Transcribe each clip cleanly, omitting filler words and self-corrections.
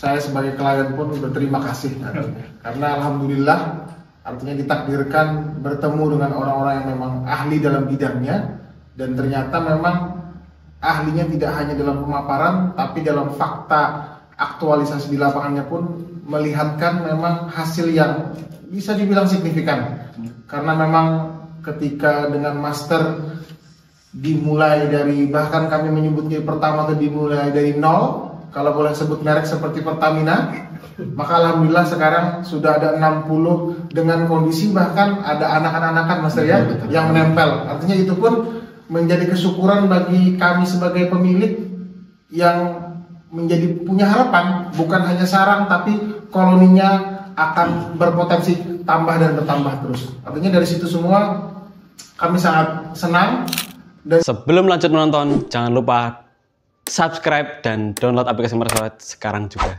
saya sebagai klien pun berterima kasih karena alhamdulillah artinya ditakdirkan bertemu dengan orang-orang yang memang ahli dalam bidangnya, dan ternyata memang ahlinya tidak hanya dalam pemaparan tapi dalam fakta aktualisasi di lapangannya pun melihatkan memang hasil yang bisa dibilang signifikan. Karena memang ketika dengan master dimulai dari, bahkan kami menyebutnya pertama itu dimulai dari nol, kalau boleh sebut merek seperti Pertamina, maka alhamdulillah sekarang sudah ada 60 dengan kondisi bahkan ada anak-anakan master ya yang menempel. Artinya itu pun menjadi kesyukuran bagi kami sebagai pemilik yang menjadi punya harapan, bukan hanya sarang tapi koloninya akan berpotensi tambah dan bertambah terus. Artinya dari situ semua kami sangat senang. Dan sebelum lanjut menonton, jangan lupa subscribe dan download aplikasi Marsolet sekarang juga.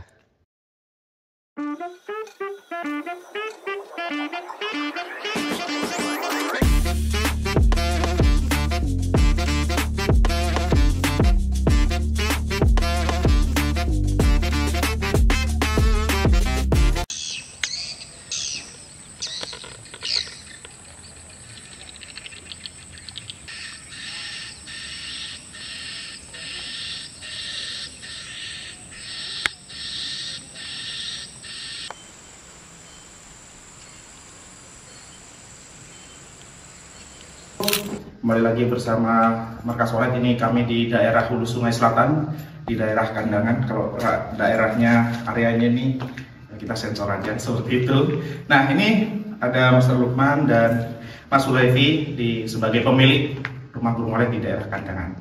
Kembali lagi bersama Markas Walet. Ini kami di daerah Hulu Sungai Selatan, di daerah Kandangan. Kalau daerahnya, areanya ini kita sensor aja seperti itu. Nah, ini ada Master Lukman dan Mas Hulaifi sebagai pemilik rumah burung walet di daerah Kandangan.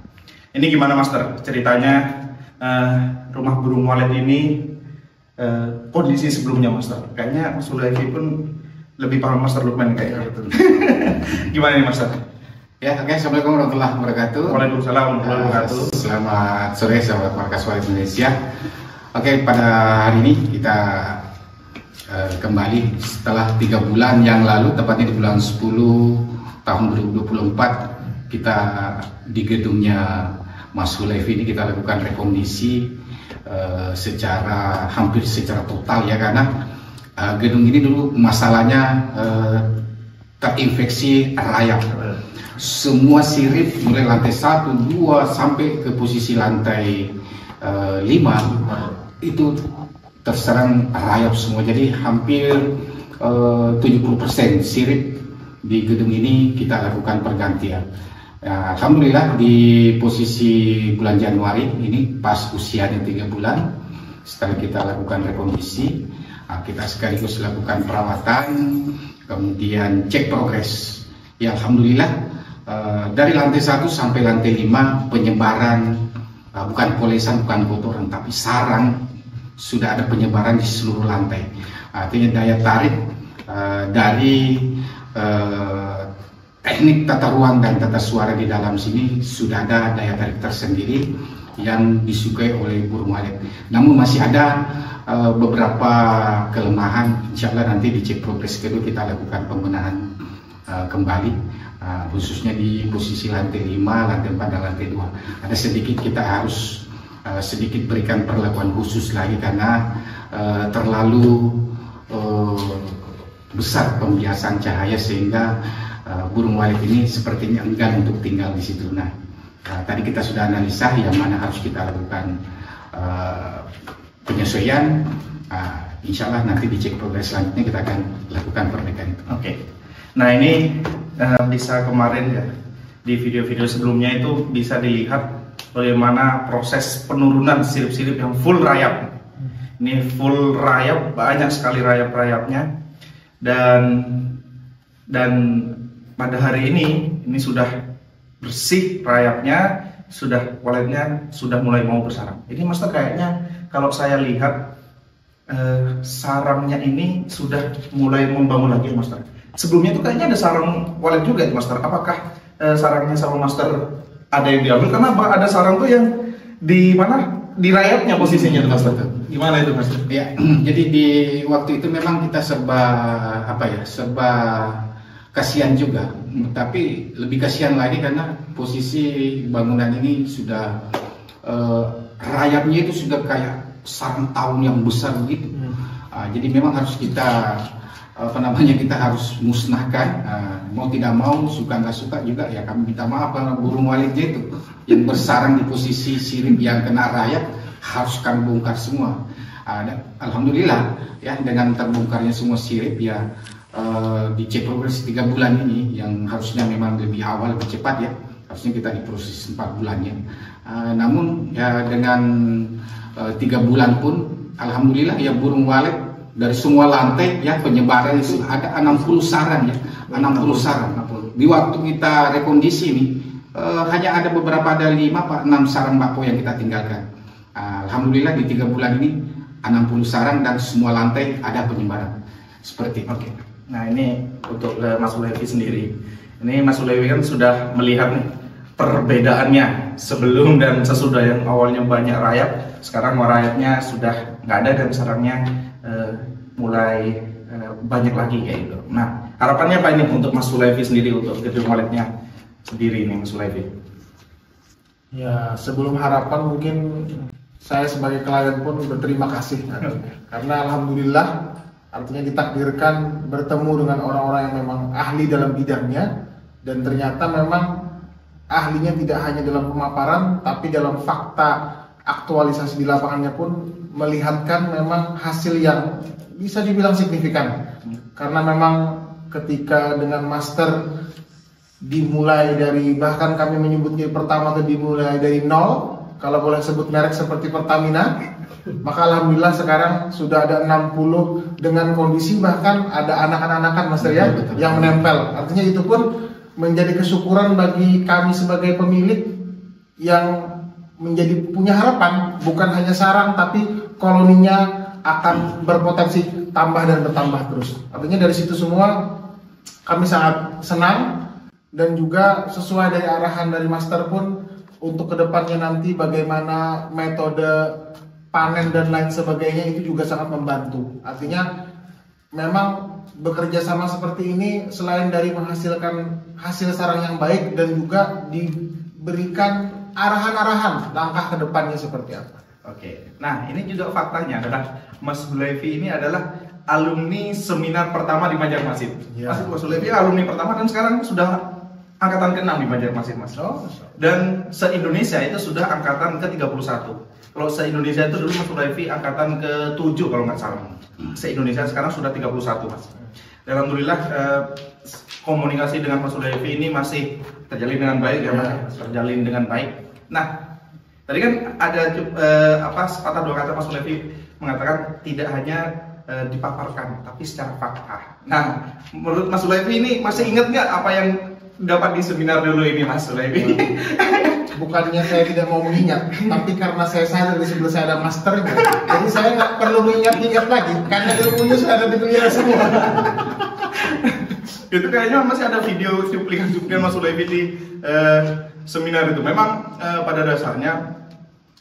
Ini gimana Master ceritanya rumah burung walet ini, kondisi sebelumnya Master? Kayaknya Mas Hulaifi pun lebih paham Master Lukman kayaknya. Gimana nih Master? Ya, oke. Assalamualaikum warahmatullahi wabarakatuh. Waalaikumsalam warahmatullahi wabarakatuh. Selamat sore sahabat Markas Walet Indonesia. Oke, pada hari ini kita kembali setelah 3 bulan yang lalu, tepatnya di bulan 10 tahun 2024, kita di gedungnya Mas Hulaifi ini kita lakukan rekondisi hampir secara total ya, karena gedung ini dulu masalahnya terinfeksi rayap. Semua sirip mulai lantai 1, 2 sampai ke posisi lantai 5 itu terserang rayap semua. Jadi hampir 70% sirip di gedung ini kita lakukan pergantian. Alhamdulillah di posisi bulan Januari ini pas usianya 3 bulan, setelah kita lakukan rekondisi, kita sekaligus lakukan perawatan, kemudian cek progres. Ya alhamdulillah dari lantai 1 sampai lantai 5 penyebaran, bukan polesan, bukan kotoran, tapi sarang sudah ada penyebaran di seluruh lantai. Artinya daya tarik dari teknik tata ruang dan tata suara di dalam sini sudah ada daya tarik tersendiri yang disukai oleh burung walet. Namun masih ada beberapa kelemahan. Insya Allah nanti di cek progres kedua kita lakukan pembenahan kembali. Khususnya di posisi lantai 5, lantai 4, dan lantai 2 ada sedikit kita harus sedikit berikan perlakuan khusus lagi karena terlalu besar pembiasaan cahaya sehingga burung walet ini sepertinya enggan untuk tinggal di situ. Nah, tadi kita sudah analisa yang mana harus kita lakukan penyesuaian. Insya Allah nanti di cek progres selanjutnya kita akan lakukan perbaikan itu. Oke. Nah ini bisa kemarin ya di video-video sebelumnya itu bisa dilihat bagaimana proses penurunan sirip-sirip yang full rayap. Ini full rayap, banyak sekali rayap-rayapnya, dan pada hari ini sudah bersih rayapnya, sudah waletnya sudah mulai mau bersarang. Ini Master kayaknya kalau saya lihat sarangnya ini sudah mulai membangun lagi Master. Sebelumnya itu kayaknya ada sarang walet juga Master. Apakah sarangnya sama Master ada yang diambil? Karena ada sarang tuh yang di mana? Di rayapnya posisinya tuh Master. Gimana itu Master? Ya, jadi di waktu itu memang kita serba kasihan juga. Tapi lebih kasihan lagi karena posisi bangunan ini sudah rayapnya itu sudah kayak sarang tahun yang besar begitu. Jadi memang harus kita kita harus musnahkan. Mau tidak mau, suka nggak suka juga ya kami minta maaf karena burung waletnya itu yang bersarang di posisi sirip yang kena rayap harus kami bongkar semua. Dan alhamdulillah ya dengan terbongkarnya semua sirip ya di cek progres 3 bulan ini yang harusnya memang lebih awal lebih cepat ya, harusnya kita diproses 4 bulannya. Namun ya dengan 3 bulan pun alhamdulillah ya burung walet dari semua lantai ya penyebaran itu ada 60 sarang ya, 60 sarang. Di waktu kita rekondisi ini hanya ada beberapa, ada 5-6 sarang bako yang kita tinggalkan. Alhamdulillah di 3 bulan ini 60 sarang dan semua lantai ada penyebaran seperti itu. Oke. Nah ini untuk Mas Ulevi sendiri. Ini Mas Ulevi kan sudah melihat nih perbedaannya sebelum dan sesudah, yang awalnya banyak rayap, sekarang rayapnya sudah nggak ada dan sarangnya mulai banyak lagi kayak gitu. Nah harapannya apa ini untuk Mas Ulevi sendiri, untuk gedung waletnya sendiri nih Mas Ulevi? Ya sebelum harapan mungkin saya sebagai klien pun berterima kasih karena alhamdulillah artinya ditakdirkan bertemu dengan orang-orang yang memang ahli dalam bidangnya, dan ternyata memang ahlinya tidak hanya dalam pemaparan tapi dalam fakta aktualisasi di lapangannya pun melihatkan memang hasil yang bisa dibilang signifikan. Karena memang ketika dengan master dimulai dari, bahkan kami menyebutnya pertama itu dimulai dari nol, kalau boleh sebut merek seperti Pertamina, maka alhamdulillah sekarang sudah ada 60 dengan kondisi bahkan ada anak-anakan Mas ya yang menempel. Artinya itu pun menjadi kesyukuran bagi kami sebagai pemilik yang menjadi punya harapan bukan hanya sarang tapi koloninya akan berpotensi tambah dan bertambah terus. Artinya dari situ semua kami sangat senang, dan juga sesuai dari arahan dari master pun untuk kedepannya nanti bagaimana metode panen dan lain sebagainya itu juga sangat membantu. Artinya memang bekerja sama seperti ini selain dari menghasilkan hasil sarang yang baik dan juga diberikan arahan-arahan langkah kedepannya seperti apa. Oke, nah ini juga faktanya adalah Mas Ulevi ini adalah alumni seminar pertama di Banjarmasin. Ya. Mas Ulevi alumni pertama dan sekarang sudah angkatan ke-6 di Banjarmasin, Mas. Dan se-Indonesia itu sudah angkatan ke-31. Kalau se-Indonesia itu dulu Mas Ulevi angkatan ke-7 kalau nggak salah. Se-Indonesia sekarang sudah 31, Mas. Dan alhamdulillah komunikasi dengan Mas Ulevi ini masih terjalin dengan baik ya, Mas. Terjalin dengan baik. Nah, tadi kan ada sepatah dua kata Mas Ulevi mengatakan tidak hanya dipaparkan tapi secara fakta. Nah, menurut Mas Ulevi ini masih ingat nggak apa yang dapat di seminar dulu ini Mas Ulevi? Bukannya saya tidak mau mengingat, tapi karena saya sadar di sebelah saya ada masternya, jadi saya nggak perlu mengingat-ingat lagi karena ilmunya sudah ada di dunia semua. Itu kayaknya masih ada video cuplikan Mas Ulevi di seminar itu. Memang pada dasarnya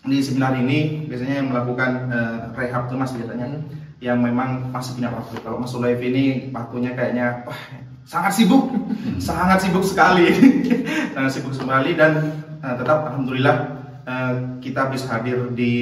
di seminar ini biasanya yang melakukan rehab itu Mas biasanya yang memang masih punya waktu. Kalau Mas Ulevi ini waktunya kayaknya sangat sibuk sekali. Sangat sibuk sekali, dan tetap alhamdulillah kita bisa hadir di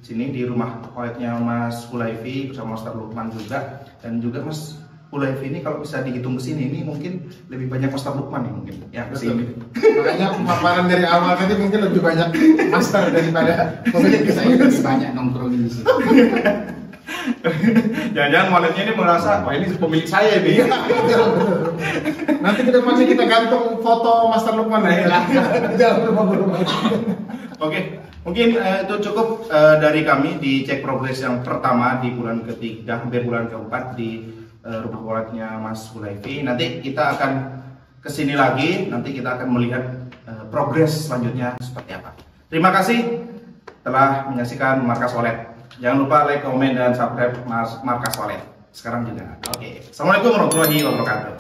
sini di rumah waletnya Mas Ulevi bersama Ustaz Lukman juga, dan juga Mas Ulevi ini kalau bisa dihitung ke sini ini mungkin lebih banyak Ustaz Lukman nih mungkin ya ke sini. Makanya pemaparan dari awal tadi mungkin lebih banyak master daripada pemilik. Saya lebih banyak nongkrong di sini. Jangan-jangan waletnya ini merasa, wah ini pemilik saya ini. Nanti ke depannya kita gantung foto Master Lukman ya. Oke, mungkin itu cukup dari kami di cek progres yang pertama di bulan ketiga hampir bulan keempat di rumah waletnya Mas Ulevi. Nanti kita akan kesini lagi, nanti kita akan melihat progres selanjutnya seperti apa. Terima kasih telah menyaksikan Markas Walet. Jangan lupa like, komen, dan subscribe Markas Walet sekarang juga. Oke, assalamualaikum warahmatullahi wabarakatuh.